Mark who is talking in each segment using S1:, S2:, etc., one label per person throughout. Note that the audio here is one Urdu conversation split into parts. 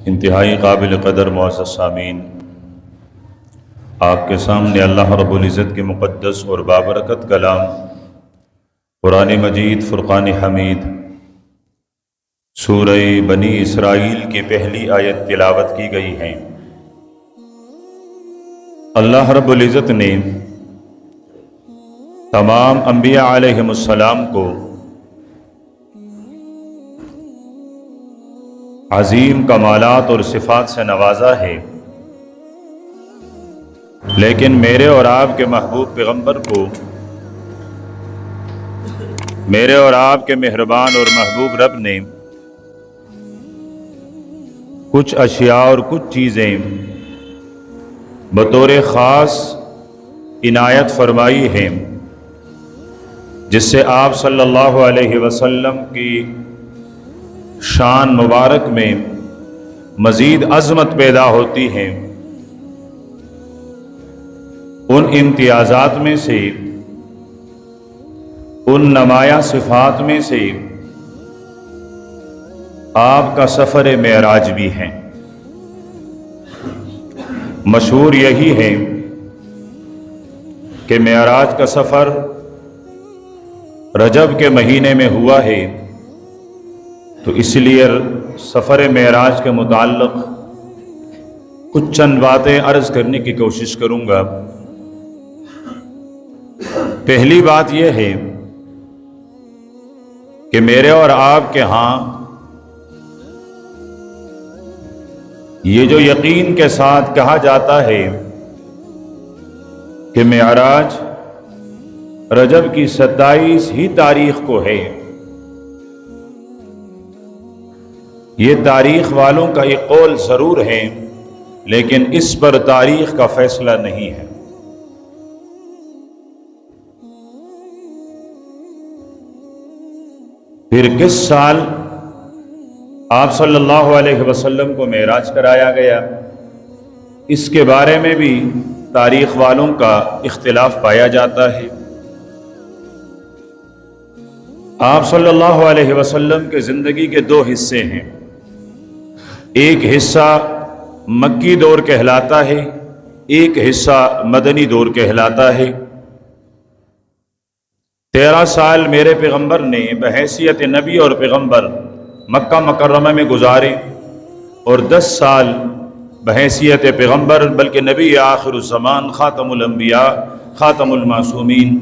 S1: انتہائی قابل قدر معزز سامعین، آپ کے سامنے اللہ رب العزت کے مقدس اور بابرکت کلام قرآن مجید فرقان حمید سورہ بنی اسرائیل کی پہلی آیت تلاوت کی گئی ہے۔ اللہ رب العزت نے تمام انبیاء علیہم السلام کو عظیم کمالات اور صفات سے نوازا ہے، لیکن میرے اور آپ کے محبوب پیغمبر کو، میرے اور آپ کے مہربان اور محبوب رب نے کچھ اشیاء اور کچھ چیزیں بطور خاص عنایت فرمائی ہیں، جس سے آپ صلی اللہ علیہ وسلم کی شان مبارک میں مزید عظمت پیدا ہوتی ہے۔ ان امتیازات میں سے، ان نمایاں صفات میں سے آپ کا سفر معراج بھی ہے۔ مشہور یہی ہے کہ معراج کا سفر رجب کے مہینے میں ہوا ہے، تو اس لیے سفر معراج کے متعلق کچھ چند باتیں عرض کرنے کی کوشش کروں گا۔ پہلی بات یہ ہے کہ میرے اور آپ کے ہاں یہ جو یقین کے ساتھ کہا جاتا ہے کہ معراج رجب کی 27 ہی تاریخ کو ہے، یہ تاریخ والوں کا ایک قول ضرور ہے، لیکن اس پر تاریخ کا فیصلہ نہیں ہے۔ پھر کس سال آپ صلی اللہ علیہ وسلم کو معراج کرایا گیا، اس کے بارے میں بھی تاریخ والوں کا اختلاف پایا جاتا ہے۔ آپ صلی اللہ علیہ وسلم کے زندگی کے دو حصے ہیں، ایک حصہ مکی دور کہلاتا ہے، ایک حصہ مدنی دور کہلاتا ہے۔ 13 سال میرے پیغمبر نے بحیثیت نبی اور پیغمبر مکہ مکرمہ میں گزارے، اور 10 سال بحیثیت پیغمبر بلکہ نبی آخر الزمان، خاتم الانبیاء، خاتم المعصومین،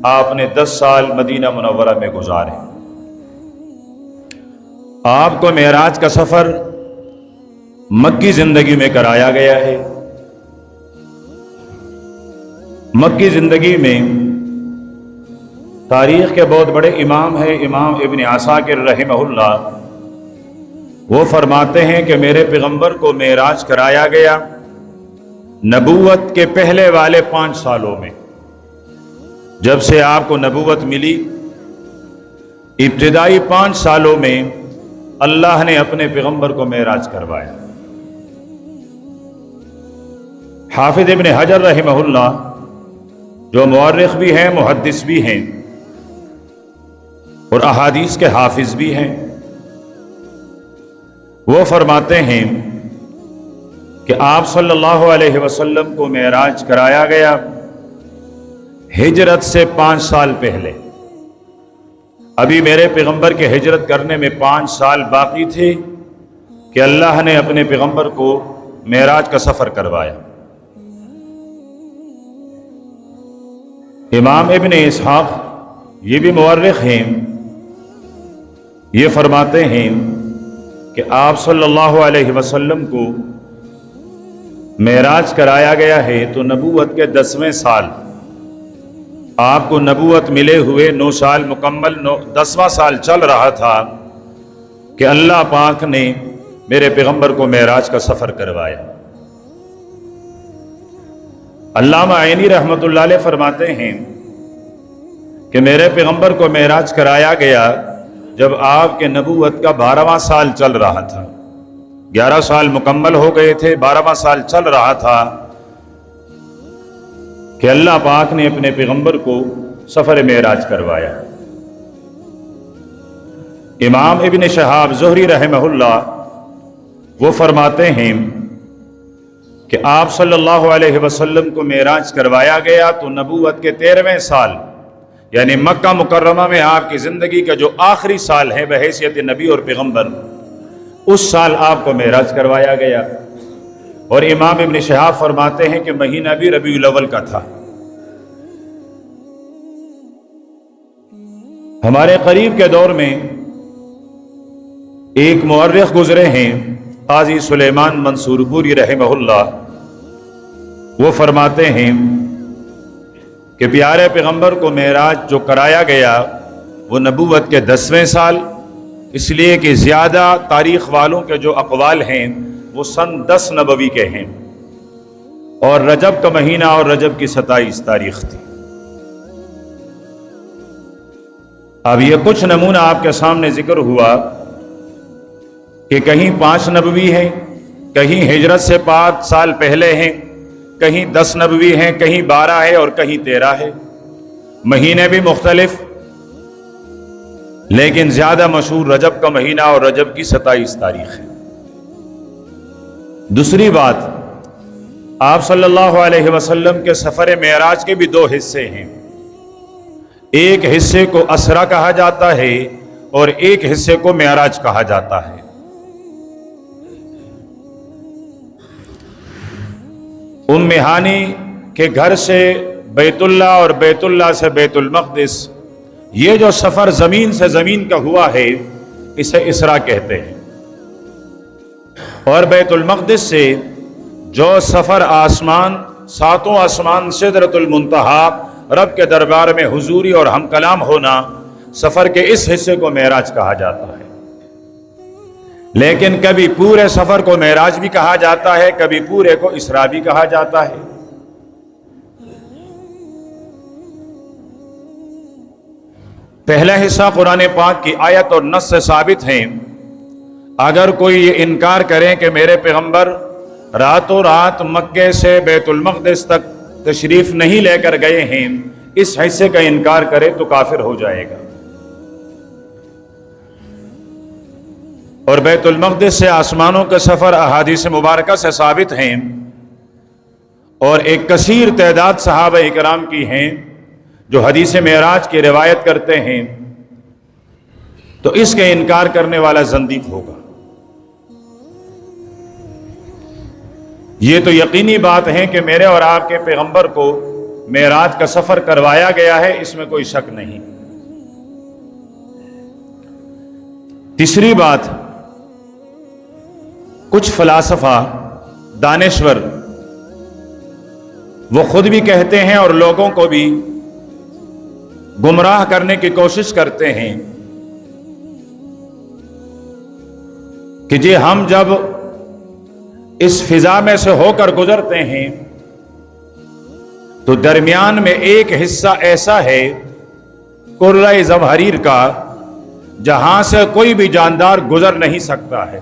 S1: آپ نے 10 سال مدینہ منورہ میں گزارے۔ آپ کو معراج کا سفر مکی زندگی میں کرایا گیا ہے۔ مکی زندگی میں تاریخ کے بہت بڑے امام ہیں، امام ابن عساکر رحمہ اللہ، وہ فرماتے ہیں کہ میرے پیغمبر کو معراج کرایا گیا نبوت کے پہلے والے 5 سالوں میں۔ جب سے آپ کو نبوت ملی، ابتدائی 5 سالوں میں اللہ نے اپنے پیغمبر کو معراج کروایا۔ حافظ ابن حجر رحمہ اللہ، جو مورخ بھی ہیں، محدث بھی ہیں اور احادیث کے حافظ بھی ہیں، وہ فرماتے ہیں کہ آپ صلی اللہ علیہ وسلم کو معراج کرایا گیا ہجرت سے 5 سال پہلے۔ ابھی میرے پیغمبر کے ہجرت کرنے میں 5 سال باقی تھے کہ اللہ نے اپنے پیغمبر کو معراج کا سفر کروایا۔ امام ابن اسحاق، یہ بھی مورخ ہیں، یہ فرماتے ہیں کہ آپ صلی اللہ علیہ وسلم کو معراج کرایا گیا ہے تو نبوت کے 10ویں سال، آپ کو نبوت ملے ہوئے 9 سال مکمل، 10واں سال چل رہا تھا کہ اللہ پاک نے میرے پیغمبر کو معراج کا سفر کروایا۔ علامہ عینی رحمۃ اللہ علیہ فرماتے ہیں کہ میرے پیغمبر کو معراج کرایا گیا جب آپ کے نبوت کا 12واں سال چل رہا تھا۔ 11 سال مکمل ہو گئے تھے، 12واں سال چل رہا تھا کہ اللہ پاک نے اپنے پیغمبر کو سفر معراج کروایا۔ امام ابن شہاب زہری رحمہ اللہ وہ فرماتے ہیں کہ آپ صلی اللہ علیہ وسلم کو معراج کروایا گیا تو نبوت کے 13ویں سال یعنی مکہ مکرمہ میں آپ کی زندگی کا جو آخری سال ہے بحیثیت نبی اور پیغمبر، اس سال آپ کو معراج کروایا گیا۔ اور امام ابن شہاب فرماتے ہیں کہ مہینہ بھی ربیع الاول کا تھا۔ ہمارے قریب کے دور میں ایک مورخ گزرے ہیں قاضی سلیمان منصور پوری رحمہ اللہ، وہ فرماتے ہیں کہ پیارے پیغمبر کو معراج جو کرایا گیا وہ نبوت کے 10ویں سال، اس لیے کہ زیادہ تاریخ والوں کے جو اقوال ہیں وہ سن 10 نبوی کے ہیں، اور رجب کا مہینہ اور رجب کی 27 تاریخ تھی۔ اب یہ کچھ نمونہ آپ کے سامنے ذکر ہوا کہ کہیں 5 نبوی ہیں، کہیں ہجرت سے 5 سال پہلے ہیں، کہیں 10 نبوی ہیں، کہیں 12 ہے اور کہیں 13 ہے، مہینے بھی مختلف، لیکن زیادہ مشہور رجب کا مہینہ اور رجب کی 27 تاریخ ہے۔ دوسری بات، آپ صلی اللہ علیہ وسلم کے سفر معراج کے بھی 2 حصے ہیں، ایک حصے کو اسرا کہا جاتا ہے اور ایک حصے کو معراج کہا جاتا ہے۔ ام ہانی کے گھر سے بیت اللہ اور بیت اللہ سے بیت المقدس، یہ جو سفر زمین سے زمین کا ہوا ہے اسے اسرا کہتے ہیں، اور بیت المقدس سے جو سفر آسمان، 7 آسمان سدرۃ المنتہا، رب کے دربار میں حضوری اور ہم کلام ہونا، سفر کے اس حصے کو معراج کہا جاتا ہے۔ لیکن کبھی پورے سفر کو معراج بھی کہا جاتا ہے، کبھی پورے کو اسراء بھی کہا جاتا ہے۔ پہلا حصہ قرآن پاک کی آیت اور نص سے ثابت ہیں۔ اگر کوئی یہ انکار کرے کہ میرے پیغمبر راتوں رات مکے سے بیت المقدس تک تشریف نہیں لے کر گئے ہیں، اس حصے کا انکار کرے تو کافر ہو جائے گا۔ اور بیت المقدس سے آسمانوں کے سفر احادیث مبارکہ سے ثابت ہیں، اور ایک کثیر تعداد صحابہ اکرام کی ہیں جو حدیث معراج کی روایت کرتے ہیں، تو اس کے انکار کرنے والا زندیق ہوگا۔ یہ تو یقینی بات ہے کہ میرے اور آپ کے پیغمبر کو معراج کا سفر کروایا گیا ہے، اس میں کوئی شک نہیں۔ تیسری بات، کچھ فلاسفہ دانشور وہ خود بھی کہتے ہیں اور لوگوں کو بھی گمراہ کرنے کی کوشش کرتے ہیں کہ جی ہم جب اس فضا میں سے ہو کر گزرتے ہیں تو درمیان میں ایک حصہ ایسا ہے کرۂ زمہریر کا جہاں سے کوئی بھی جاندار گزر نہیں سکتا ہے،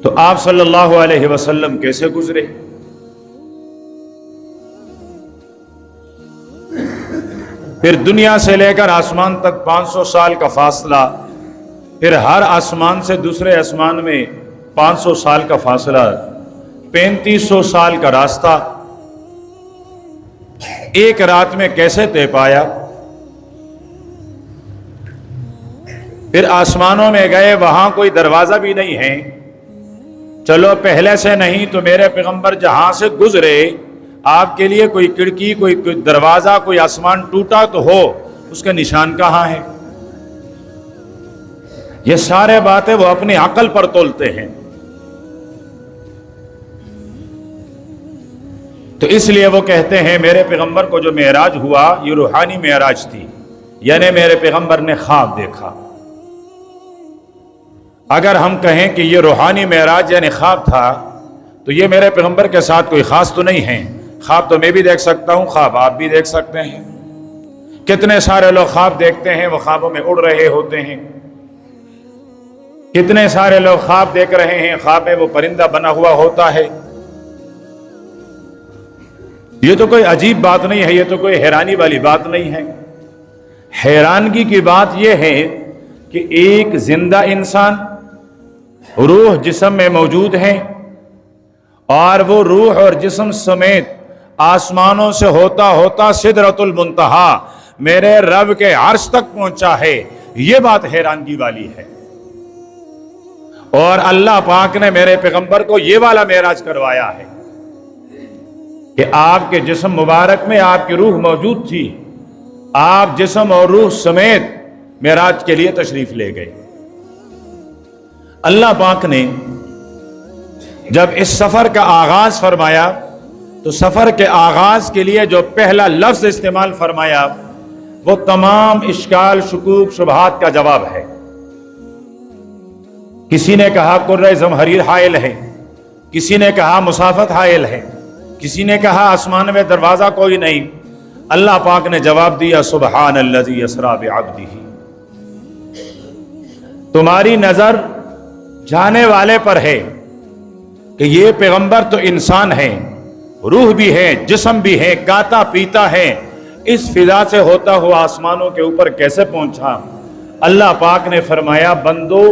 S1: تو آپ صلی اللہ علیہ وسلم کیسے گزرے؟ پھر دنیا سے لے کر آسمان تک 500 سال کا فاصلہ، پھر ہر آسمان سے دوسرے آسمان میں 500 سال کا فاصلہ، 3500 سال کا راستہ ایک رات میں کیسے طے پایا؟ پھر آسمانوں میں گئے، وہاں کوئی دروازہ بھی نہیں ہے، چلو پہلے سے نہیں تو میرے پیغمبر جہاں سے گزرے آپ کے لیے کوئی کھڑکی، کوئی دروازہ، کوئی آسمان ٹوٹا تو ہو، اس کا نشان کہاں ہے؟ یہ سارے باتیں وہ اپنی عقل پر تولتے ہیں۔ تو اس لیے وہ کہتے ہیں میرے پیغمبر کو جو معراج ہوا یہ روحانی معراج تھی، یعنی میرے پیغمبر نے خواب دیکھا۔ اگر ہم کہیں کہ یہ روحانی معراج یعنی خواب تھا تو یہ میرے پیغمبر کے ساتھ کوئی خاص تو نہیں ہے۔ خواب تو میں بھی دیکھ سکتا ہوں، خواب آپ بھی دیکھ سکتے ہیں۔ کتنے سارے لوگ خواب دیکھتے ہیں، وہ خوابوں میں اڑ رہے ہوتے ہیں۔ کتنے سارے لوگ خواب دیکھ رہے ہیں، خواب میں وہ پرندہ بنا ہوا ہوتا ہے۔ یہ تو کوئی عجیب بات نہیں ہے، یہ تو کوئی حیرانی والی بات نہیں ہے۔ حیرانگی کی بات یہ ہے کہ ایک زندہ انسان روح جسم میں موجود ہے اور وہ روح اور جسم سمیت آسمانوں سے ہوتا ہوتا سدرۃ المنتہا میرے رب کے عرش تک پہنچا ہے. یہ بات حیرانگی والی ہے. اور اللہ پاک نے میرے پیغمبر کو یہ والا معراج کروایا ہے کہ آپ کے جسم مبارک میں آپ کی روح موجود تھی. آپ جسم اور روح سمیت معراج کے لیے تشریف لے گئے. اللہ پاک نے جب اس سفر کا آغاز فرمایا تو سفر کے آغاز کے لیے جو پہلا لفظ استعمال فرمایا وہ تمام اشکال شکوک شبہات کا جواب ہے. کسی نے کہا قرہ زمہریر حائل ہے، کسی نے کہا مسافت حائل ہے، کسی نے کہا آسمان میں دروازہ کوئی نہیں. اللہ پاک نے جواب دیا سبحان الذی اسریٰ بعبدہ. تمہاری نظر جانے والے پر ہے کہ یہ پیغمبر تو انسان ہے، روح بھی ہے، جسم بھی ہے، کاتا پیتا ہے، اس فضا سے ہوتا ہوا آسمانوں کے اوپر کیسے پہنچا؟ اللہ پاک نے فرمایا بندو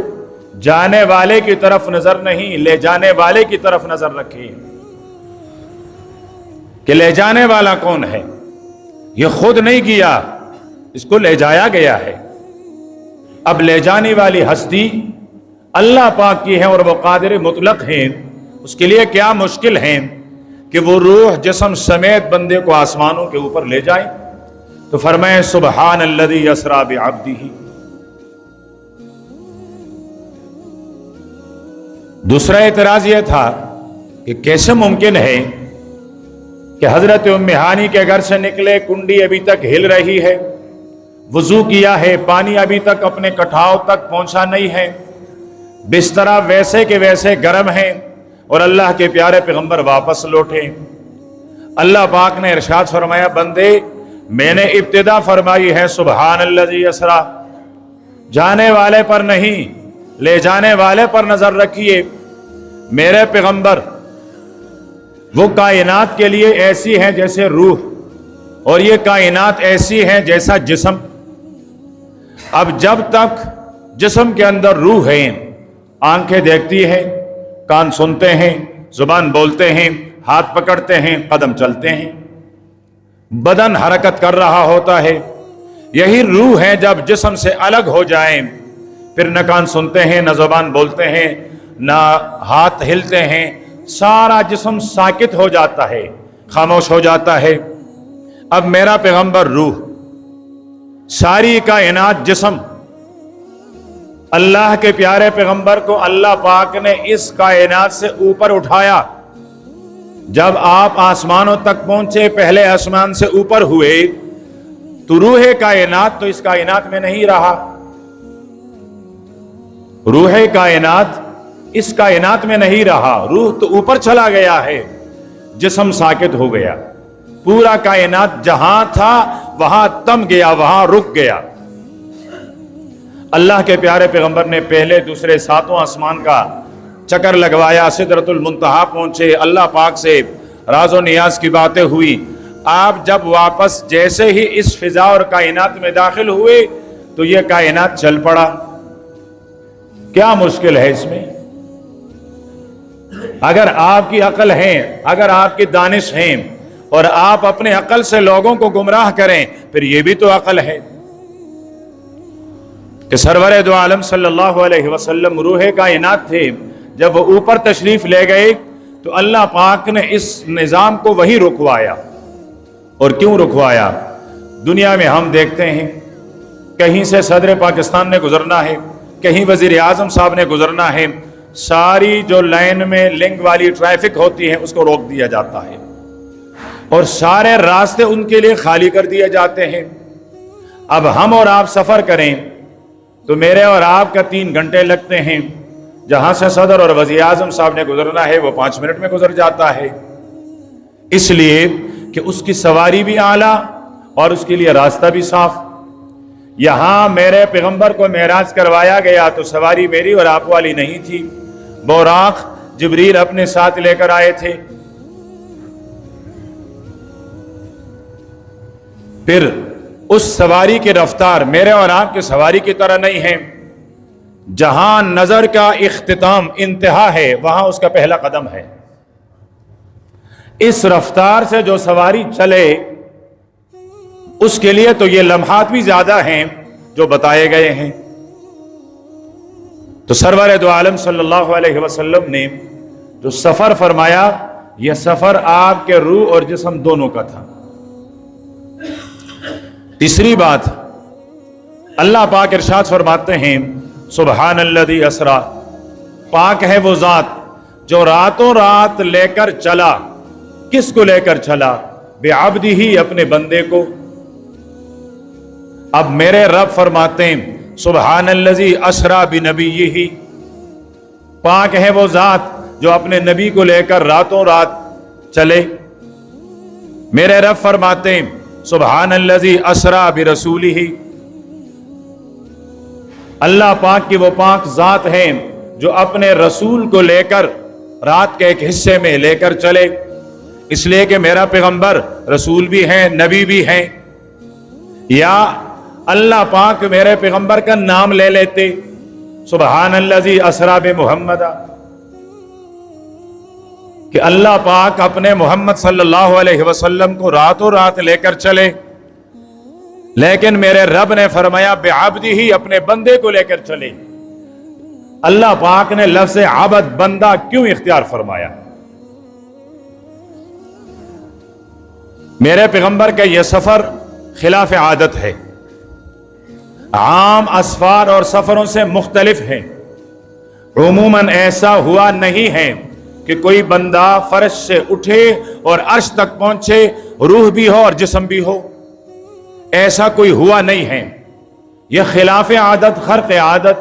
S1: جانے والے کی طرف نظر نہیں، لے جانے والے کی طرف نظر رکھیے کہ لے جانے والا کون ہے. یہ خود نہیں گیا، اس کو لے جایا گیا ہے. اب لے جانے والی ہستی اللہ پاک کی ہے اور وہ قادر مطلق ہیں. اس کے لیے کیا مشکل ہے کہ وہ روح جسم سمیت بندے کو آسمانوں کے اوپر لے جائے. تو فرمائے سبحان الذی اسریٰ بعبدہ. دوسرا اعتراض یہ تھا کہ کیسے ممکن ہے کہ حضرت ام ہانی کے گھر سے نکلے، کنڈی ابھی تک ہل رہی ہے، وضو کیا ہے، پانی ابھی تک اپنے کٹھاؤ تک پہنچا نہیں ہے، بسترا ویسے کے ویسے گرم ہے، اور اللہ کے پیارے پیغمبر واپس لوٹے. اللہ پاک نے ارشاد فرمایا بندے میں نے ابتدا فرمائی ہے سبحان الذی اسریٰ، جانے والے پر نہیں لے جانے والے پر نظر رکھیے. میرے پیغمبر وہ کائنات کے لیے ایسی ہیں جیسے روح، اور یہ کائنات ایسی ہیں جیسا جسم. اب جب تک جسم کے اندر روح ہے، آنکھیں دیکھتی ہیں، کان سنتے ہیں، زبان بولتے ہیں، ہاتھ پکڑتے ہیں، قدم چلتے ہیں، بدن حرکت کر رہا ہوتا ہے. یہی روح ہے جب جسم سے الگ ہو جائیں پھر نہ کان سنتے ہیں، نہ زبان بولتے ہیں، نہ ہاتھ ہلتے ہیں، سارا جسم ساکت ہو جاتا ہے، خاموش ہو جاتا ہے. اب میرا پیغمبر روح، ساری کائنات جسم. اللہ کے پیارے پیغمبر کو اللہ پاک نے اس کائنات سے اوپر اٹھایا. جب آپ آسمانوں تک پہنچے، پہلے آسمان سے اوپر ہوئے تو روح کائنات تو اس کائنات میں نہیں رہا. روح کائنات اس کائنات میں نہیں رہا، روح تو اوپر چلا گیا ہے، جسم ساکت ہو گیا. پورا کائنات جہاں تھا وہاں تم گیا، وہاں رک گیا. اللہ کے پیارے پیغمبر نے پہلے دوسرے ساتوں آسمان کا چکر لگوایا، سدرۃ المنتہا پہنچے، اللہ پاک سے راز و نیاز کی باتیں ہوئی. آپ جب واپس جیسے ہی اس فضا اور کائنات میں داخل ہوئے تو یہ کائنات چل پڑا. کیا مشکل ہے اس میں؟ اگر آپ کی عقل ہے، اگر آپ کی دانش ہے اور آپ اپنے عقل سے لوگوں کو گمراہ کریں پھر یہ بھی تو عقل ہے کہ سرور دو عالم صلی اللہ علیہ وسلم روح کائنات تھے. جب وہ اوپر تشریف لے گئے تو اللہ پاک نے اس نظام کو وہی رکوایا. اور کیوں رکوایا؟ دنیا میں ہم دیکھتے ہیں کہیں سے صدر پاکستان نے گزرنا ہے، کہیں وزیر اعظم صاحب نے گزرنا ہے، ساری جو لائن میں لنک والی ٹریفک ہوتی ہے اس کو روک دیا جاتا ہے اور سارے راستے ان کے لیے خالی کر دیے جاتے ہیں. اب ہم اور آپ سفر کریں تو میرے اور آپ کا 3 گھنٹے لگتے ہیں، جہاں سے صدر اور وزیر اعظم صاحب نے گزرنا ہے وہ 5 منٹ میں گزر جاتا ہے. اس لیے کہ اس کی سواری بھی اعلیٰ اور اس کے لیے راستہ بھی صاف. یہاں میرے پیغمبر کو معراج کروایا گیا تو سواری میری اور آپ والی نہیں تھی، براق جبریل اپنے ساتھ لے کر آئے تھے. پھر اس سواری کی رفتار میرے اور آپ کی سواری کی طرح نہیں ہے. جہاں نظر کا اختتام انتہا ہے وہاں اس کا پہلا قدم ہے۔ اس رفتار سے جو سواری چلے اس کے لیے تو یہ لمحات بھی زیادہ ہیں جو بتائے گئے ہیں۔ تو سرور دو عالم صلی اللہ علیہ وسلم نے جو سفر فرمایا، یہ سفر آپ کے روح اور جسم دونوں کا تھا۔ تیسری بات، اللہ پاک ارشاد فرماتے ہیں سبحان الذی اسرا، پاک ہے وہ ذات جو راتوں رات لے کر چلا۔ کس کو لے کر چلا؟ بعبدہ، اپنے بندے کو۔ اب میرے رب فرماتے ہیں سبحان الذی اسرا بنبیہ، پاک ہے وہ ذات جو اپنے نبی کو لے کر راتوں رات چلے۔ میرے رب فرماتے ہیں سبحان الذی اسرا برسولہ، اللہ پاک کی وہ پاک ذات ہے جو اپنے رسول کو لے کر رات کے ایک حصے میں لے کر چلے، اس لیے کہ میرا پیغمبر رسول بھی ہیں، نبی بھی ہیں۔ یا اللہ پاک میرے پیغمبر کا نام لے لیتے سبحان الذی اسرا بمحمد، کہ اللہ پاک اپنے محمد صلی اللہ علیہ وسلم کو راتوں رات لے کر چلے، لیکن میرے رب نے فرمایا بعبدہ، اپنے بندے کو لے کر چلے۔ اللہ پاک نے لفظ عبد، بندہ کیوں اختیار فرمایا؟ میرے پیغمبر کا یہ سفر خلاف عادت ہے، عام اسفار اور سفروں سے مختلف ہے۔ عموماً ایسا ہوا نہیں ہے کہ کوئی بندہ فرش سے اٹھے اور عرش تک پہنچے، روح بھی ہو اور جسم بھی ہو، ایسا کوئی ہوا نہیں ہے۔ یہ خلاف عادت، خرق عادت۔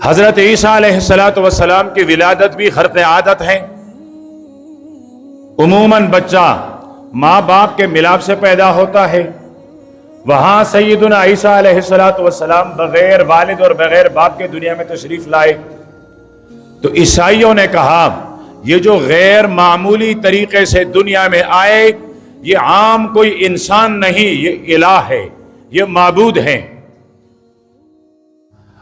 S1: حضرت عیسیٰ علیہ السلام کی ولادت بھی خرق عادت ہے۔ عموماً بچہ ماں باپ کے ملاپ سے پیدا ہوتا ہے، وہاں سیدنا عیسیٰ علیہ السلام بغیر والد اور بغیر باپ کے دنیا میں تشریف لائے۔ تو عیسائیوں نے کہا یہ جو غیر معمولی طریقے سے دنیا میں آئے، یہ عام کوئی انسان نہیں، یہ الہ ہے، یہ معبود ہے۔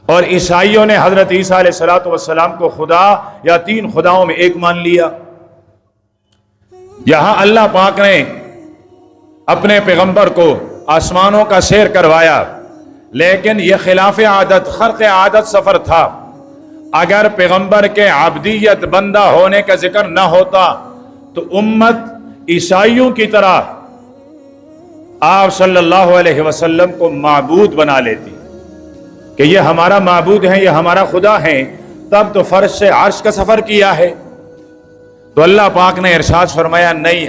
S1: اور عیسائیوں نے حضرت عیسیٰ علیہ السلام کو خدا یا تین خداؤں میں ایک مان لیا۔ یہاں اللہ پاک نے اپنے پیغمبر کو آسمانوں کا سیر کروایا، لیکن یہ خلاف عادت، خرق عادت سفر تھا۔ اگر پیغمبر کے عبدیت، بندہ ہونے کا ذکر نہ ہوتا تو امت عیسائیوں کی طرح آپ صلی اللہ علیہ وسلم کو معبود بنا لیتی کہ یہ ہمارا معبود ہے، یہ ہمارا خدا ہے، تب تو فرش سے عرش کا سفر کیا ہے۔ تو اللہ پاک نے ارشاد فرمایا نہیں،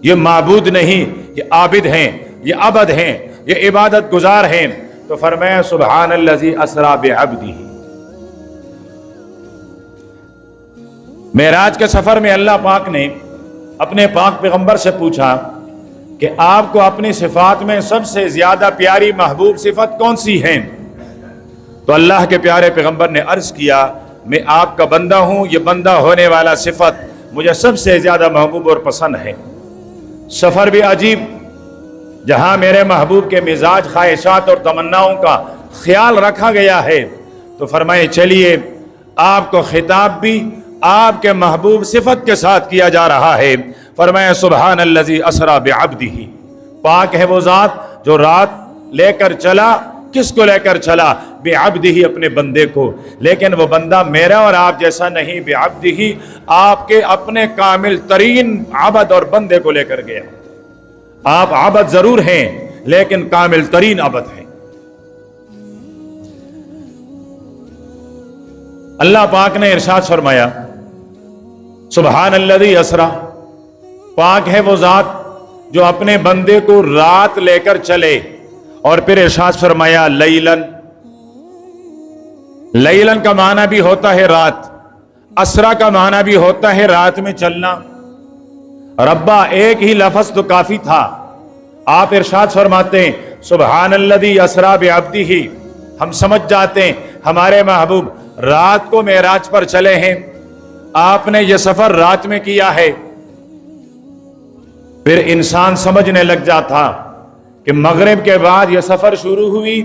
S1: یہ معبود نہیں، یہ عابد ہیں، یہ عبد ہیں، یہ عبادت گزار ہیں۔ تو فرمایا سبحان الذی اسرا بعبدہ۔ معراج کے سفر میں اللہ پاک نے اپنے پاک پیغمبر سے پوچھا کہ آپ کو اپنی صفات میں سب سے زیادہ پیاری محبوب صفت کون سی ہے؟ تو اللہ کے پیارے پیغمبر نے عرض کیا میں آپ کا بندہ ہوں، یہ بندہ ہونے والا صفت مجھے سب سے زیادہ محبوب اور پسند ہے۔ سفر بھی عجیب، جہاں میرے محبوب کے مزاج، خواہشات اور تمناؤں کا خیال رکھا گیا ہے، تو فرمائے چلیے آپ کو خطاب بھی آپ کے محبوب صفت کے ساتھ کیا جا رہا ہے۔ فرمایا سبحان الذی اسرا بعبدہ، پاک ہے وہ ذات جو رات لے کر چلا۔ کس کو لے کر چلا؟ بعبدہ، اپنے بندے کو۔ لیکن وہ بندہ میرا اور آپ جیسا نہیں، بعبدہ، آپ کے اپنے کامل ترین عبد اور بندے کو لے کر گیا۔ آپ عبد ضرور ہیں لیکن کامل ترین عبد ہیں۔ اللہ پاک نے ارشاد فرمایا سبحان الذی اسرا، پاک ہے وہ ذات جو اپنے بندے کو رات لے کر چلے۔ اور پھر ارشاد فرمایا لیلن، لیلن کا معنی بھی ہوتا ہے رات، اسرا کا معنی بھی ہوتا ہے رات میں چلنا۔ ربا ایک ہی لفظ تو کافی تھا۔ آپ ارشاد فرماتے ہیں سبحان الذی اسرا بعبدہ، ہم سمجھ جاتے ہیں ہمارے محبوب رات کو معراج پر چلے ہیں، آپ نے یہ سفر رات میں کیا ہے۔ پھر انسان سمجھنے لگ جاتا کہ مغرب کے بعد یہ سفر شروع ہوئی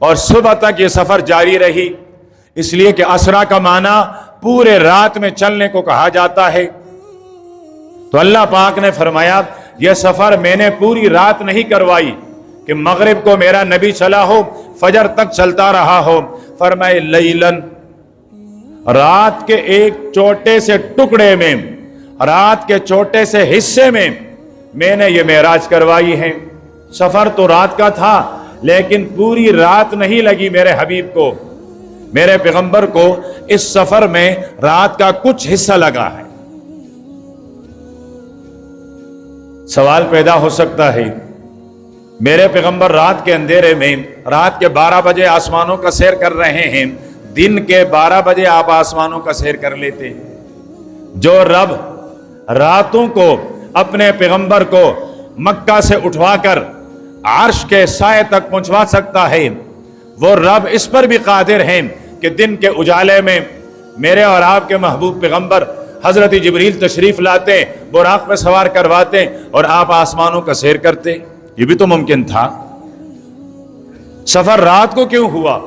S1: اور صبح تک یہ سفر جاری رہی، اس لیے کہ اسرا کا معنی پورے رات میں چلنے کو کہا جاتا ہے۔ تو اللہ پاک نے فرمایا یہ سفر میں نے پوری رات نہیں کروائی کہ مغرب کو میرا نبی چلا ہو فجر تک چلتا رہا ہو، فرمائے لیلن، رات کے ایک چھوٹے سے ٹکڑے میں، رات کے چھوٹے سے حصے میں نے یہ معراج کروائی ہے۔ سفر تو رات کا تھا لیکن پوری رات نہیں لگی میرے حبیب کو، میرے پیغمبر کو اس سفر میں رات کا کچھ حصہ لگا ہے۔ سوال پیدا ہو سکتا ہے میرے پیغمبر رات کے اندھیرے میں رات کے 12 بجے آسمانوں کا سیر کر رہے ہیں، دن کے 12 بجے آپ آسمانوں کا سیر کر لیتے۔ جو رب راتوں کو اپنے پیغمبر کو مکہ سے اٹھوا کر عرش کے سائے تک پہنچوا سکتا ہے، وہ رب اس پر بھی قادر ہیں کہ دن کے اجالے میں میرے اور آپ کے محبوب پیغمبر حضرت جبریل تشریف لاتے، براق پہ سوار کرواتے اور آپ آسمانوں کا سیر کرتے۔ یہ بھی تو ممکن تھا۔ سفر رات کو کیوں ہوا؟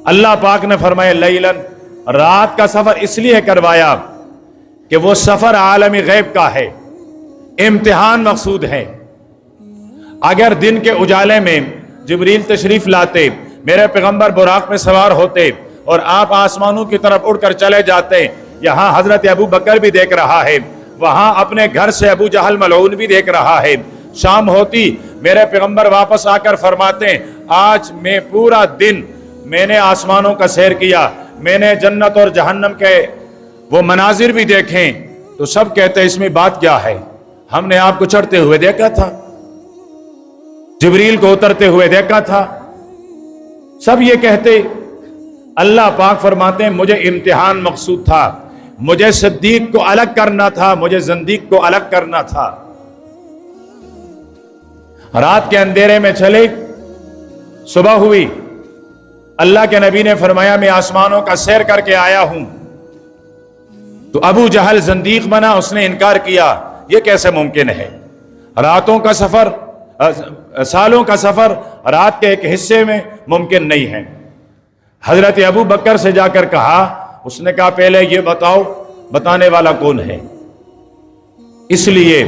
S1: اللہ پاک نے فرمایا لیلن، رات کا سفر اس لیے کروایا کہ وہ سفر عالم غیب کا ہے، امتحان مقصود ہے۔ اگر دن کے اجالے میں جبریل تشریف لاتے، میرے پیغمبر براق میں سوار ہوتے اور آپ آسمانوں کی طرف اڑ کر چلے جاتے، یہاں حضرت ابو بکر بھی دیکھ رہا ہے، وہاں اپنے گھر سے ابو جہل ملعون بھی دیکھ رہا ہے، شام ہوتی میرے پیغمبر واپس آ کر فرماتے آج میں پورا دن میں نے آسمانوں کا سیر کیا، میں نے جنت اور جہنم کے وہ مناظر بھی دیکھیں، تو سب کہتے اس میں بات کیا ہے؟ ہم نے آپ کو چڑھتے ہوئے دیکھا تھا، جبریل کو اترتے ہوئے دیکھا تھا، سب یہ کہتے۔ اللہ پاک فرماتے ہیں مجھے امتحان مقصود تھا، مجھے صدیق کو الگ کرنا تھا، مجھے زندیق کو الگ کرنا تھا۔ رات کے اندھیرے میں چلے، صبح ہوئی، اللہ کے نبی نے فرمایا میں آسمانوں کا سیر کر کے آیا ہوں۔ تو ابو جہل زندیق بنا، اس نے انکار کیا، یہ کیسے ممکن ہے؟ راتوں کا سفر، سالوں کا سفر رات کے ایک حصے میں ممکن نہیں ہے۔ حضرت ابو بکر سے جا کر کہا، اس نے کہا پہلے یہ بتاؤ بتانے والا کون ہے؟ اس لیے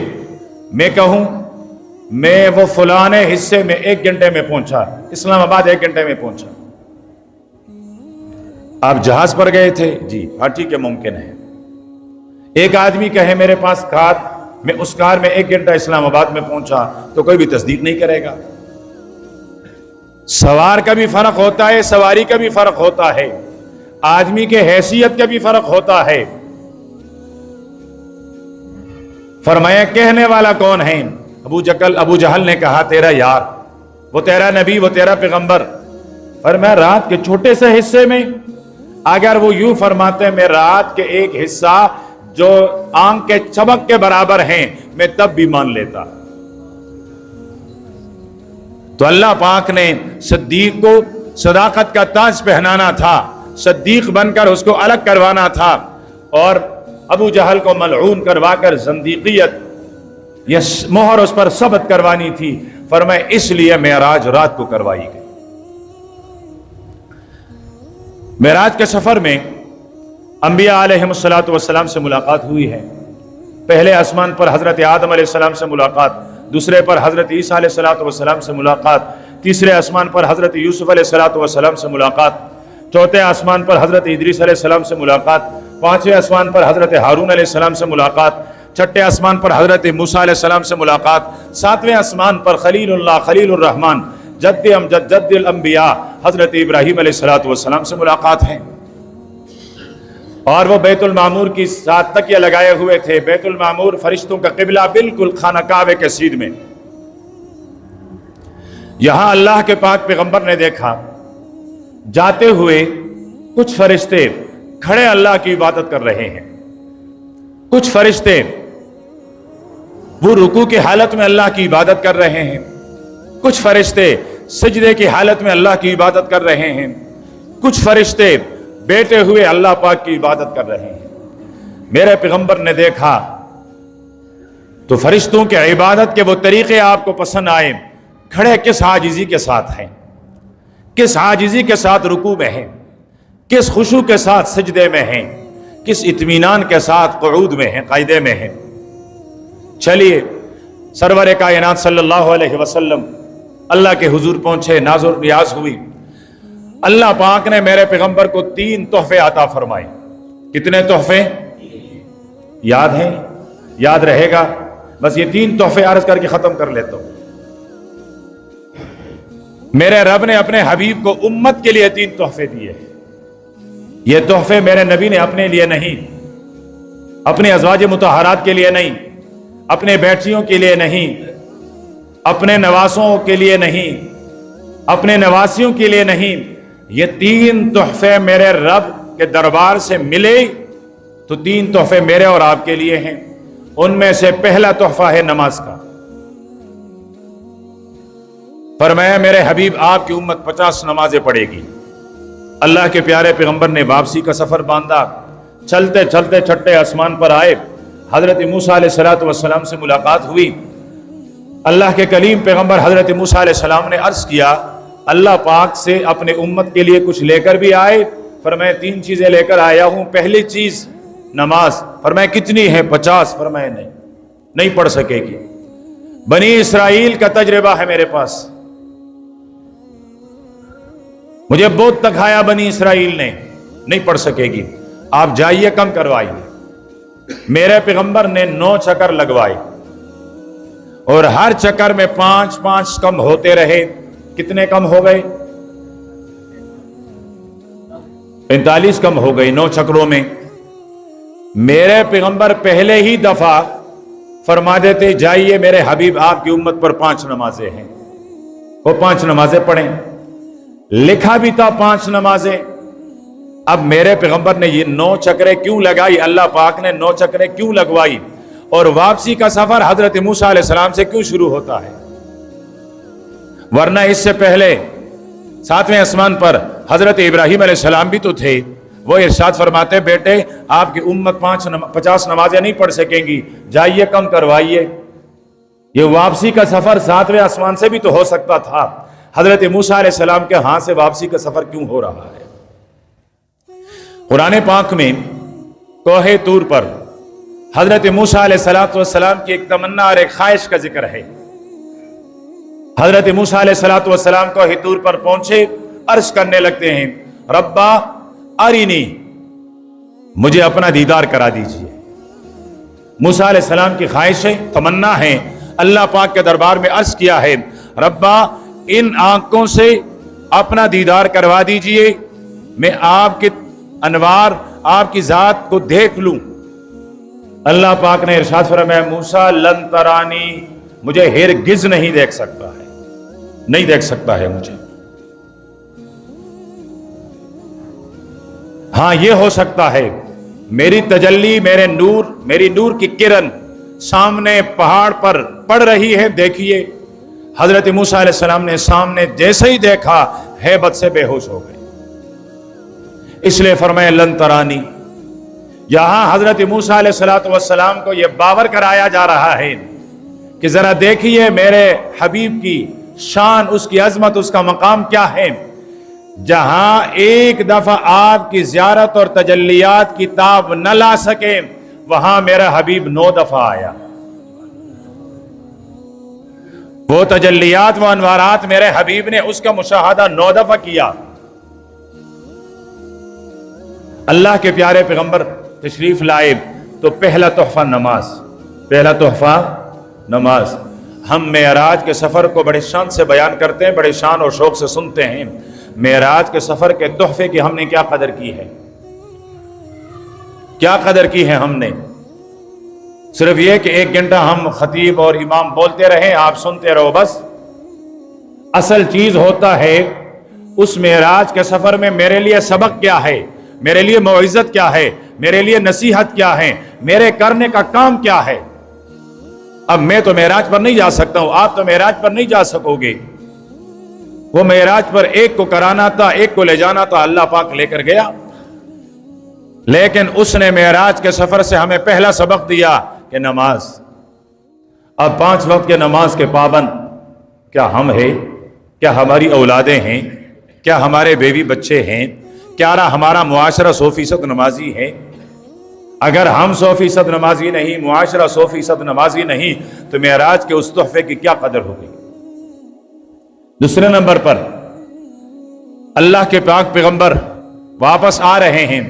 S1: میں کہوں میں وہ فلانے حصے میں 1 گھنٹے میں پہنچا، اسلام آباد 1 گھنٹے میں پہنچا۔ آپ جہاز پر گئے تھے؟ جی ہاں ٹھیک ہے، ممکن ہے۔ ایک آدمی کہے میرے پاس کار، میں اس کار میں 1 گھنٹہ اسلام آباد میں پہنچا، تو کوئی بھی تصدیق نہیں کرے گا۔ سوار کا بھی فرق ہوتا ہے، سواری کا بھی فرق ہوتا ہے، آدمی کے حیثیت کا بھی فرق ہوتا ہے۔ فرمایا کہنے والا کون ہے؟ ابو جہل نے کہا تیرا یار، وہ تیرا نبی، وہ تیرا پیغمبر۔ فرمایا رات کے چھوٹے سے حصے میں؟ اگر وہ یوں فرماتے میں رات کے ایک حصہ جو آنکھ کے چمک کے برابر ہیں، میں تب بھی مان لیتا۔ تو اللہ پاک نے صدیق کو صداقت کا تاج پہنانا تھا، صدیق بن کر اس کو الگ کروانا تھا، اور ابو جہل کو ملعون کروا کر زندیقیت یہ مہر اس پر ثبت کروانی تھی۔ فرمایا اس لیے معراج رات کو کروائی گئی۔ معراج کے سفر میں انبیاء علیہم السلام سے ملاقات ہوئی ہے۔ پہلے آسمان پر حضرت آدم علیہ السلام سے ملاقات، دوسرے پر حضرت عیسیٰ علیہ السلام سے ملاقات، تیسرے آسمان پر حضرت یوسف علیہ السلام سے ملاقات، چوتھے آسمان پر حضرت ادریس علیہ السلام سے ملاقات، پانچویں آسمان پر حضرت ہارون علیہ السلام سے ملاقات، چھٹے آسمان پر حضرت موسیٰ علیہ السلام سے ملاقات، ساتویں آسمان پر خلیل اللہ خلیل الرحمن جد امجد جد الانبیاء حضرت ابراہیم علیہ السلام سے ملاقات ہے۔ اور وہ بیت المعمور کی ساتھ تکیہ لگائے ہوئے تھے۔ بیت المعمور فرشتوں کا قبلہ بالکل خانہ کعبے کے سید میں۔ یہاں اللہ کے پاک پیغمبر نے دیکھا جاتے ہوئے کچھ فرشتے کھڑے اللہ کی عبادت کر رہے ہیں، کچھ فرشتے وہ رکوع کی حالت میں اللہ کی عبادت کر رہے ہیں، کچھ فرشتے سجدے کی حالت میں اللہ کی عبادت کر رہے ہیں، کچھ فرشتے بیٹھے ہوئے اللہ پاک کی عبادت کر رہے ہیں۔ میرے پیغمبر نے دیکھا تو فرشتوں کے عبادت کے وہ طریقے آپ کو پسند آئے، کھڑے کس عاجزی کے ساتھ ہیں، کس عاجزی کے ساتھ رکوع میں ہیں، کس خشوع کے ساتھ سجدے میں ہیں، کس اطمینان کے ساتھ قعود میں ہیں، قاعدے میں ہیں۔ چلیے سرور کائنات صلی اللہ علیہ وسلم اللہ کے حضور پہنچے، ناز و نیاز ہوئی۔ اللہ پاک نے میرے پیغمبر کو 3 تحفے عطا فرمائے۔ کتنے تحفے یاد ہیں؟ یاد رہے گا؟ بس یہ 3 تحفے عرض کر کے ختم کر لیتا ہوں۔ میرے رب نے اپنے حبیب کو امت کے لیے 3 تحفے دیے۔ یہ تحفے میرے نبی نے اپنے لیے نہیں، اپنے ازواج مطہرات کے لیے نہیں، اپنے بیٹیوں کے لیے نہیں، اپنے نواسوں کے لیے نہیں، اپنے نواسیوں کے لیے نہیں، یہ 3 تحفے میرے رب کے دربار سے ملے تو 3 تحفے میرے اور آپ کے لیے ہیں۔ ان میں سے پہلا تحفہ ہے نماز کا۔ فرمایا میرے حبیب آپ کی امت 50 نمازیں پڑھے گی۔ اللہ کے پیارے پیغمبر نے واپسی کا سفر باندھا، چلتے چلتے چھٹے آسمان پر آئے، حضرت موسیٰ علیہ السلام سے ملاقات ہوئی۔ اللہ کے کلیم پیغمبر حضرت موسیٰ علیہ السلام نے عرض کیا اللہ پاک سے اپنے امت کے لیے کچھ لے کر بھی آئے؟ فرمایا 3 چیزیں لے کر آیا ہوں۔ پہلی چیز نماز۔ فرمایا کتنی ہے؟ 50۔ فرمایا نہیں پڑھ سکے گی، بنی اسرائیل کا تجربہ ہے میرے پاس، مجھے بہت تکھایا بنی اسرائیل نے، نہیں پڑھ سکے گی، آپ جائیے کم کروائیے۔ میرے پیغمبر نے 9 چکر لگوائے اور ہر چکر میں 5 کم ہوتے رہے۔ کتنے کم ہو گئے؟ 45 کم ہو گئے 9 چکروں میں۔ میرے پیغمبر پہلے ہی دفعہ فرما دیتے جائیے میرے حبیب آپ کی امت پر 5 نمازیں ہیں، وہ 5 نمازیں پڑھیں۔ لکھا بھی تھا 5 نمازیں۔ اب میرے پیغمبر نے یہ 9 چکریں کیوں لگائی؟ اللہ پاک نے 9 چکریں کیوں لگوائی؟ اور واپسی کا سفر حضرت موسیٰ علیہ السلام سے کیوں شروع ہوتا ہے؟ ورنہ اس سے پہلے 7ویں آسمان پر حضرت ابراہیم علیہ السلام بھی تو تھے۔ وہ ارشاد فرماتے بیٹے آپ کی امت 50 نمازیں نہیں پڑھ سکیں گی، جائیے کم کروائیے۔ یہ واپسی کا سفر 7ویں آسمان سے بھی تو ہو سکتا تھا، حضرت موسیٰ علیہ السلام کے ہاں سے واپسی کا سفر کیوں ہو رہا ہے؟ قرآن پاک میں کوہ طور پر حضرت موسیٰ علیہ السلام کی ایک تمنا اور ایک خواہش کا ذکر ہے۔ حضرت موسیٰ علیہ السلام کوہ طور پر پہنچے، عرض کرنے لگتے ہیں ربا ارینی، مجھے اپنا دیدار کرا دیجئے۔ موسیٰ علیہ السلام کی خواہش ہے، تمنا ہے، اللہ پاک کے دربار میں عرض کیا ہے ربا ان آنکھوں سے اپنا دیدار کروا دیجئے، میں آپ کے انوار آپ کی ذات کو دیکھ لوں۔ اللہ پاک نے ارشاد فرمایا موسیٰ لن ترانی، مجھے ہرگز نہیں دیکھ سکتا ہے، نہیں دیکھ سکتا ہے مجھے۔ ہاں یہ ہو سکتا ہے میری تجلی، میرے نور، میری نور کی کرن سامنے پہاڑ پر پڑ رہی ہے، دیکھیے۔ حضرت موسیٰ علیہ السلام نے سامنے جیسے ہی دیکھا ہیبت سے بے ہوش ہو گئے۔ اس لیے فرمایا لن ترانی۔ یہاں حضرت موسیٰ علیہ السلام کو یہ باور کرایا جا رہا ہے کہ ذرا دیکھیے میرے حبیب کی شان، اس کی عظمت، اس کا مقام کیا ہے۔ جہاں ایک دفعہ آپ کی زیارت اور تجلیات کی تاب نہ لا سکے، وہاں میرا حبیب 9 دفعہ آیا۔ وہ تجلیات، وہ انوارات میرے حبیب نے اس کا مشاہدہ 9 دفعہ کیا۔ اللہ کے پیارے پیغمبر تشریف لائے تو پہلا تحفہ نماز، پہلا تحفہ نماز۔ ہم معراج کے سفر کو بڑے شان سے بیان کرتے ہیں، بڑے شان اور شوق سے سنتے ہیں۔ معراج کے سفر کے تحفے کی ہم نے کیا قدر کی ہے؟ کیا قدر کی ہے ہم نے؟ صرف یہ کہ 1 گھنٹہ ہم خطیب اور امام بولتے رہیں، آپ سنتے رہو بس۔ اصل چیز ہوتا ہے اس معراج کے سفر میں میرے لیے سبق کیا ہے، میرے لیے موعظت کیا ہے، میرے لیے نصیحت کیا ہے، میرے کرنے کا کام کیا ہے۔ اب میں تو معراج پر نہیں جا سکتا ہوں، آپ تو معراج پر نہیں جا سکو گے۔ وہ معراج پر ایک کو کرانا تھا، ایک کو لے جانا تھا، اللہ پاک لے کر گیا۔ لیکن اس نے معراج کے سفر سے ہمیں پہلا سبق دیا کہ نماز۔ اب 5 وقت کے نماز کے پابند کیا ہم ہیں؟ کیا ہماری اولادیں ہیں؟ کیا ہمارے بیوی بچے ہیں؟ کیا ہمارا معاشرہ 100% نمازی ہے؟ اگر ہم 100% نمازی نہیں، معاشرہ 100% نمازی نہیں، تو معراج کے اس تحفے کی کیا قدر ہوگی؟ دوسرے نمبر پر اللہ کے پاک پیغمبر واپس آ رہے ہیں،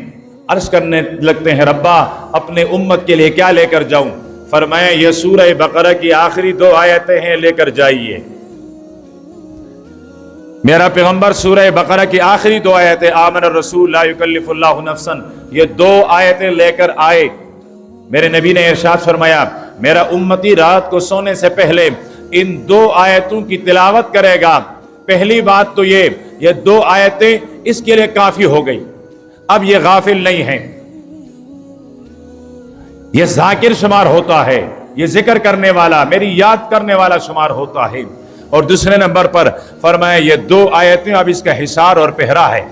S1: عرض کرنے لگتے ہیں ربا اپنے امت کے لیے کیا لے کر جاؤں؟ فرمایا یہ سورہ بقرہ کی آخری 2 آیتیں ہیں، لے کر جائیے۔ میرا پیغمبر سورہ بقرہ کی آخری 2 آیتیں آمن الرسول لا یکلف اللہ نفسا، یہ 2 آیتیں لے کر آئے۔ میرے نبی نے ارشاد فرمایا میرا امتی رات کو سونے سے پہلے ان 2 آیتوں کی تلاوت کرے گا۔ پہلی بات تو یہ 2 آیتیں اس کے لیے کافی ہو گئی۔ اب یہ غافل نہیں ہیں، یہ ذاکر شمار ہوتا ہے، یہ ذکر کرنے والا، میری یاد کرنے والا شمار ہوتا ہے۔ اور دوسرے نمبر پر فرمایا یہ 2 آیتیں اب اس کا حصار اور پہرا ہے،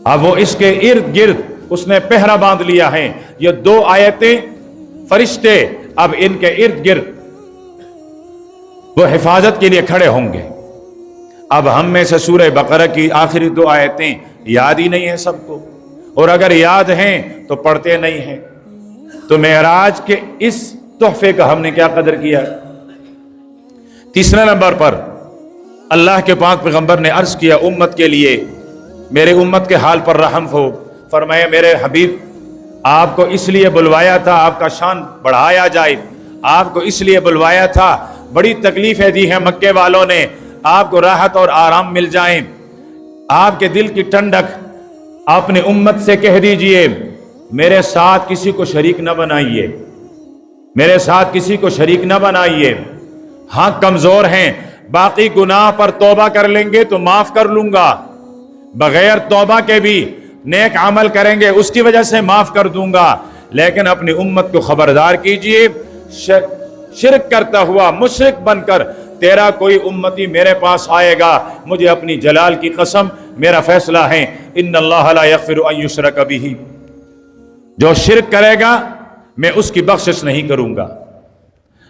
S1: اب وہ اس کے ارد گرد اس نے پہرا باندھ لیا ہے۔ یہ 2 آیتیں فرشتے اب ان کے ارد گرد وہ حفاظت کے لیے کھڑے ہوں گے۔ اب ہم میں سے سورہ بقرہ کی آخری 2 آیتیں یاد ہی نہیں ہیں سب کو، اور اگر یاد ہیں تو پڑھتے نہیں ہیں، تو معراج کے اس تحفے کا ہم نے کیا قدر کیا؟ تیسرے نمبر پر اللہ کے پاک پیغمبر نے عرض کیا امت کے لیے، میرے امت کے حال پر رحم ہو۔ فرمایا میرے حبیب آپ کو اس لیے بلوایا تھا آپ کا شان بڑھایا جائے، آپ کو اس لیے بلوایا تھا، بڑی تکلیفیں دی ہیں مکے والوں نے، آپ کو راحت اور آرام مل جائیں۔ آپ کے دل کی ٹھنڈک اپنے امت سے کہہ دیجئے میرے ساتھ کسی کو شریک نہ بنائیے، میرے ساتھ کسی کو شریک نہ بنائیے۔ ہاں کمزور ہیں، باقی گناہ پر توبہ کر لیں گے تو معاف کر لوں گا، بغیر توبہ کے بھی نیک عمل کریں گے اس کی وجہ سے معاف کر دوں گا، لیکن اپنی امت کو خبردار کیجئے شرک کرتا ہوا مشرک بن کر تیرا کوئی امتی میرے پاس آئے گا، مجھے اپنی جلال کی قسم میرا فیصلہ ہے ان اللہ لا یغفر ان یشرک بہ، جو شرک کرے گا میں اس کی بخشش نہیں کروں گا۔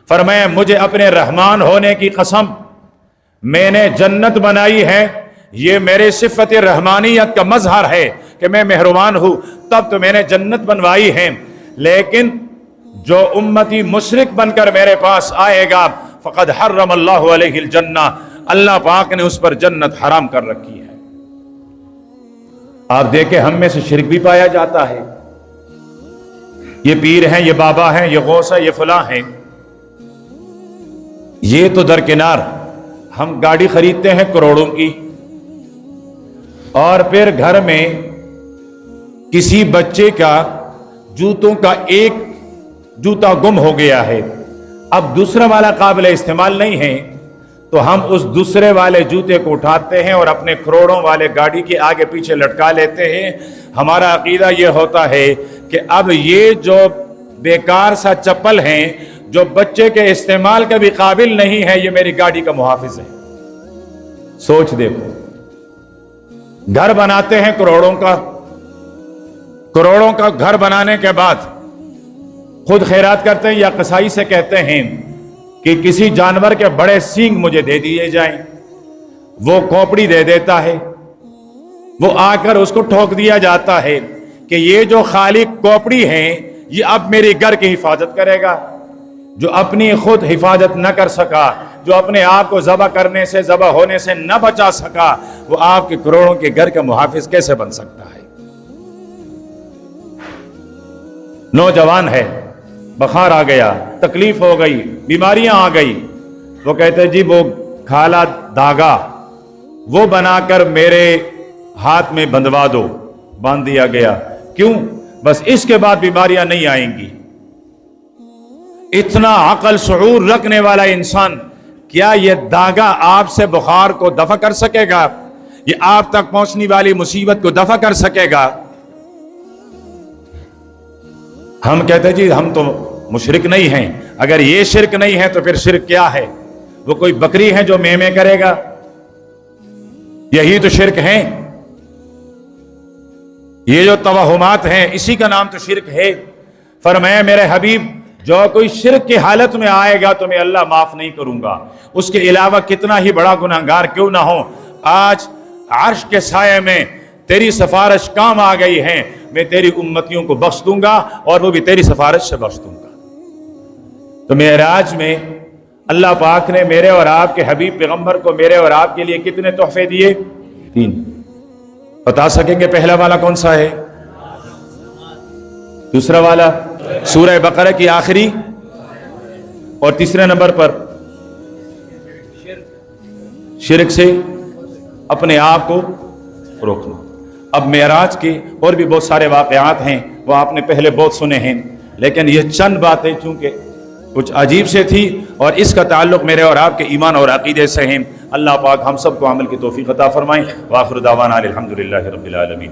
S1: فرمایا مجھے اپنے رحمان ہونے کی قسم، میں نے جنت بنائی ہے، یہ میرے صفت رحمانیت کا مظہر ہے کہ میں مہربان ہوں، تب تو میں نے جنت بنوائی ہے، لیکن جو امتی مشرک بن کر میرے پاس آئے گا فقد حرم اللہ علیہ الجنہ، اللہ پاک نے اس پر جنت حرام کر رکھی ہے۔ آپ دیکھیں ہم میں سے شرک بھی پایا جاتا ہے، یہ پیر ہیں، یہ بابا ہیں، یہ غوث ہے، یہ فلاں ہیں، یہ تو درکنار، ہم گاڑی خریدتے ہیں کروڑوں کی، اور پھر گھر میں کسی بچے کا جوتوں کا ایک جوتا گم ہو گیا ہے، اب دوسرا والا قابل استعمال نہیں ہے، تو ہم اس دوسرے والے جوتے کو اٹھاتے ہیں اور اپنے کروڑوں والے گاڑی کے آگے پیچھے لٹکا لیتے ہیں۔ ہمارا عقیدہ یہ ہوتا ہے کہ اب یہ جو بیکار سا چپل ہیں جو بچے کے استعمال کا بھی قابل نہیں ہے، یہ میری گاڑی کا محافظ ہے۔ سوچ دیکھو، گھر بناتے ہیں کروڑوں کا گھر بنانے کے بعد خود خیرات کرتے ہیں یا قصائی سے کہتے ہیں کہ کسی جانور کے بڑے سینگ مجھے دے دیے جائیں، وہ کھوپڑی دے دیتا ہے، وہ آ کر اس کو ٹھوک دیا جاتا ہے کہ یہ جو خالق کھوپڑی ہیں یہ اب میری گھر کی حفاظت کرے گا۔ جو اپنی خود حفاظت نہ کر سکا، جو اپنے آپ کو ذبح کرنے سے ذبح ہونے سے نہ بچا سکا، وہ آپ کے کروڑوں کے گھر کا محافظ کیسے بن سکتا ہے؟ نوجوان ہے، بخار آ گیا، تکلیف ہو گئی، بیماریاں آ گئی، وہ کہتے جی وہ کھالا دھاگا وہ بنا کر میرے ہاتھ میں بندھوا دو، باندھ دیا گیا، کیوں؟ بس اس کے بعد بیماریاں نہیں آئیں گی۔ اتنا عقل شعور رکھنے والا انسان کیا یہ دھاگا آپ سے بخار کو دفع کر سکے گا؟ یہ آپ تک پہنچنے والی مصیبت کو دفع کر سکے گا؟ ہم کہتے جی ہم تو مشرک نہیں ہیں، اگر یہ شرک نہیں ہے تو پھر شرک کیا ہے؟ وہ کوئی بکری ہے جو میں کرے گا؟ یہی تو شرک ہیں، یہ جو توہمات ہیں اسی کا نام تو شرک ہے۔ فرمایا میرے حبیب جو کوئی شرک کی حالت میں آئے گا تو میں اللہ معاف نہیں کروں گا، اس کے علاوہ کتنا ہی بڑا گناہگار کیوں نہ ہو، آج عرش کے سائے میں تیری سفارش کام آ گئی ہے، میں تیری امتیوں کو بخش دوں گا اور وہ بھی تیری سفارش سے بخش دوں گا۔ تو معراج میں اللہ پاک نے میرے اور آپ کے حبیب پیغمبر کو میرے اور آپ کے لیے کتنے تحفے دیے؟ 3۔ بتا سکیں گے پہلا والا کون سا ہے؟ دوسرا والا سورہ بقرہ کی آخری، اور تیسرے نمبر پر شرک سے اپنے آپ کو روکنا۔ اب معراج کے اور بھی بہت سارے واقعات ہیں، وہ آپ نے پہلے بہت سنے ہیں، لیکن یہ چند باتیں چونکہ کچھ عجیب سے تھی اور اس کا تعلق میرے اور آپ کے ایمان اور عقیدے سے ہیں۔ اللہ پاک ہم سب کو عمل کی توفیق عطا فرمائیں۔ وآخر دعوانا الحمدللہ رب العالمین۔